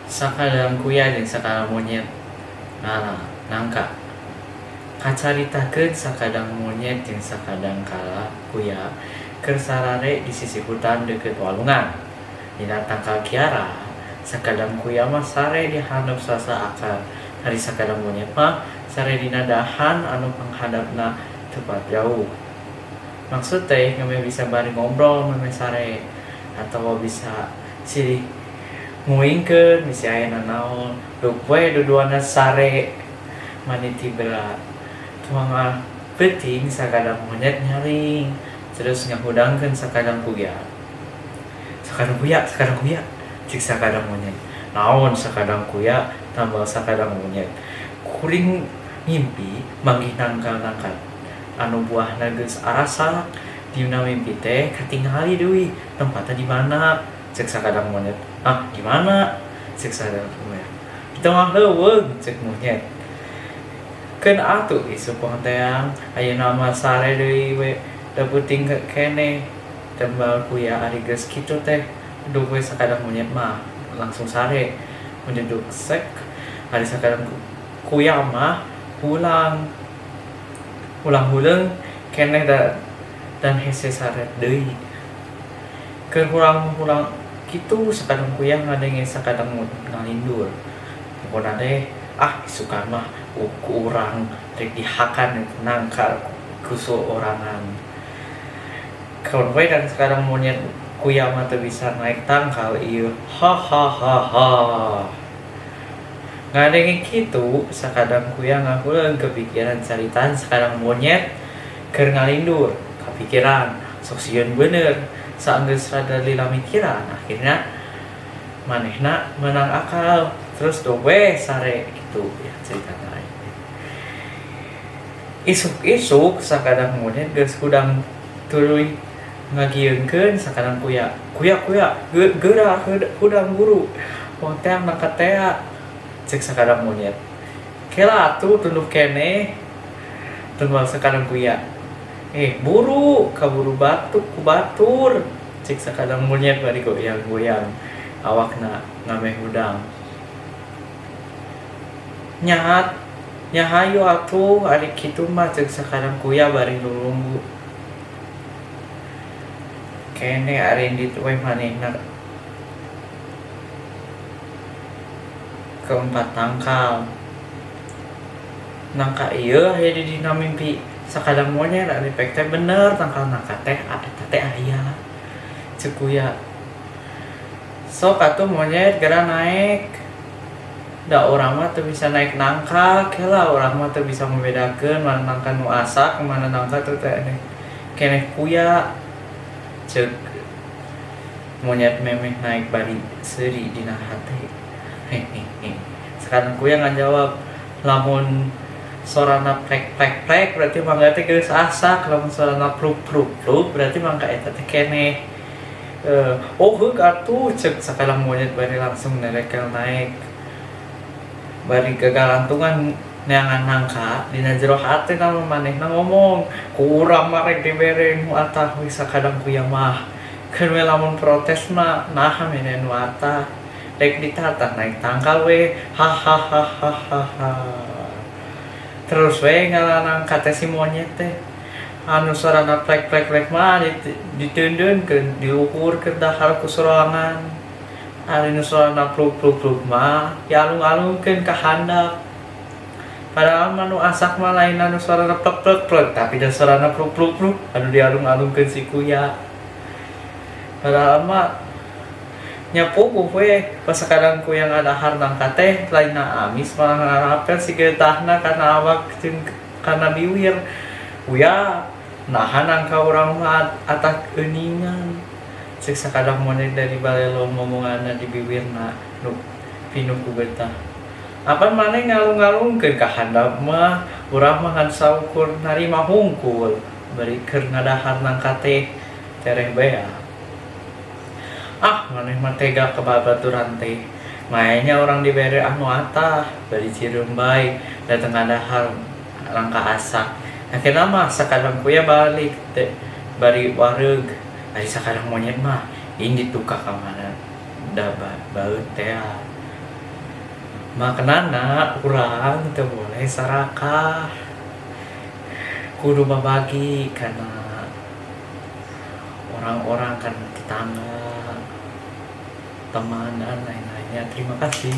Sakadang kuya jeung sakadang monyet nangka kacaritakeun sakadang monyet jeung sakadang kala kuya keur sarare di sisi hutan deukeut walungan. Dina tangkal kiara sakadang kuya mah sare di handap sasa akar, hari sakadang monyet mah sare dina dahan anu panghadapna tepat jauh. Maksud teh ngame bisa bari ngobrol meme sare atau bisa silih nguingkeun misi aya nanaon duk we duduana sare maniti berat tuang penting sakadang monyet nyaring terus ngahudangkeun sakadang kuya cik sakadang monyet naon sakadang kuya tambah sakadang monyet kuring ngimpi manggih nangkal anu buahna geus arasak dina mimpi teh katingali deui tempatna di mana cek sakadang monyet di mana cek sakadang monyet kita mah leuweung cek monyet keun atuh isu pohon teang ayeuna mah sare deui we da peuting keneh tembal kuya ari geus kitu teh duk we sakadang monyet mah langsung sare menjeduk sek ari sakadang kuya mah pulang keneh dan hese saret deui keur pulang kitu sakadang kuya ngadenge sakadang ngalindur pokona teh isukan mah ku urang rek dihakan nangkar kusu orangan kawan we dan sakadang monyet kuya mah teu bisa naik tangkal ieu ngadenge kitu sakadang kuya ngahuleung kepikiran caritaan sakadang monyet keur ngalindur kapikiran sok sieun bener saenggeus rada lila mikiran akhirnya manehna menang akal terus do we sare gitu ya ceritana. Isuk-isuk sakadang monyet geus hudang tuluy ngagieungkeun sakadang kuya geura hudang buru moh teang nakatea cek sakadang monyet kela atuh tunduk keneh tunggal sakadang kuya buru kaburu ku batur cek sakadang monyet bari goyang-goyang awakna ngameh hudang nyahayu atuh ari kitu mah cek sakadang kuya bari lulunggu kene ari ditu we manehna keempat nangka ieu aya di dina mimpi sakadang monyet ari pek teh bener tangkal nangka teh eta teh aya ceuk kuya sok atuh monyet geura naik da urang mah teu bisa naik nangka kela urang mah teu bisa membedakeun mana nangka nu asak mana nangka teu teh keneh kuya ceuk monyet memeh naik bari seuri dina hate sakadang kuya ngajawab lamun sorana plek berarti mangga teh geus asak lamun sorana pluk berarti mangga eta teh keneh heuk atuh ceuk sakadang monyet bari langsung nerekel naik bari gagalantungan neangan nangka dina jero hate namun manehna ngomong kurang mah rek dibere nu atah we sakadang kuya mah keun we lamun protes mah naha mene nu atah rek ditatah naik tangkal we terus we ngalanang kate si monyet teh anu sorana plek mah diteundeunkeun diukur ke dahar ku sorangan ari nu sorana pluk mah dialung-alungkeun ka handap padahal mah nu asak mah lain anu sorana plek tapi da sorana pluk anu dialung-alungkeun si kuya padahal mah nyapuguh we pas sakadang kuya ngadahar nangka teh lainna amis malah ngarapel si getahna kana awak jeung kana biwir kuya nahan nangka urang mah atah euningan cek sakadang monyet dari balelo ngomonganna di bibirna nu pinuh ku getah apa maneh ngalung-ngalungkeun ka handap mah urang mah ngan saukur narima hungkul bari keur ngadahar nangka teh tereh bea maneh mah tega ke babaturan teh mainnya orang dibere anu atah bari cireum bae datang ngadahar langka asak akhirna mah sakadang kuya balik teh bari wareug ari sakadang monyet mah ing ditukak ka mana da baeut teh Makenana kurang teu boleh sarakah, kudu babagi karena orang-orang kan tetangga, teman dan lain-lainnya. Terima kasih.